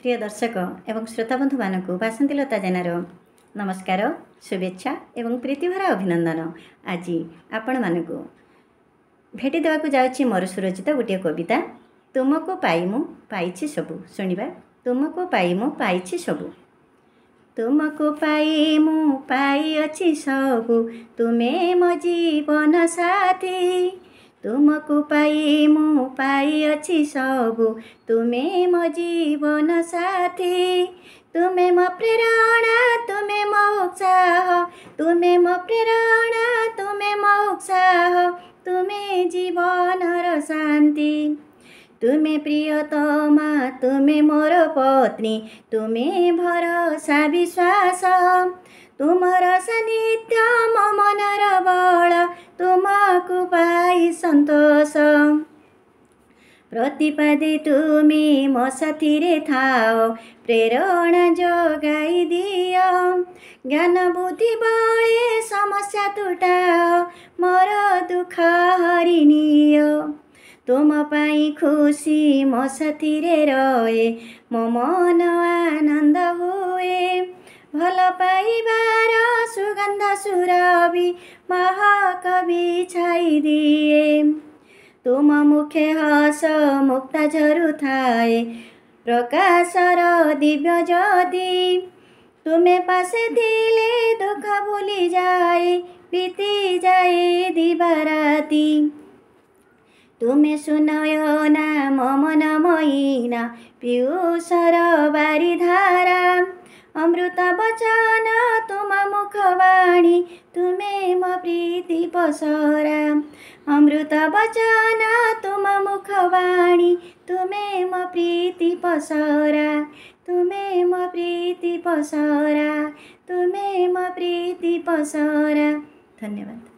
प्रिय दर्शक एवं श्रोता बंधु मानक बासंतीलता जेनार नमस्कार शुभेच्छा एवं प्रीतिभरा अभिनंदन। आज आपण मानक भेटी देवाक जाउछि मोर सुरचित गोटे कविता तुमको पाई मु पाइछि सबु। शुणिबा। तुमको पाई मु पाइछि सबु। तुमको पाई मु पाई अछि सबु तुमे मो जीवन साथी। तुमको पाई मु पाई अछि सबु तुमे मो जीवन साथी। तुमे मो प्रेरणा तुमे मो उत्साह तुमे मो प्रेरणा तुमे मो उत्साह तुमे जीवनर शांति। तुमे प्रियतमा तुमे मोर पत्नी तुमे भरोसा विश्वास। तुमर सानिध्य मो मनर बल तुमको पाई संतोष। प्रतिपादे तुमे मो साथी रे थाओ प्रेरणा जगाई दियो। ज्ञान बुद्धि बळे समस्या तुटाओ मोर दुख हरिनियो। तुम पाई खुशी मो साथी रे रहे मो मन आनंद हुए। भल पाइबार सुगंध सुरभि महक बिछाई दिए। तुम मुखे हस मुक्ता झरुथाए प्रकाशर दिव्य ज्योति। तुमे पासे दिले दुख भूली जाए बीती जाए दिवाराती। तुमे सुनयना मो मन मोइना पीयूषर बारिधारा। अमृत वचन तुम मुखवाणी तुमे मो प्रीति पसरा। अमृत वचन तुम मुखवाणी तुमे मो प्रीति पसरा। तुमे मो प्रीति पसरा तुमे मो प्रीति पसरा। धन्यवाद।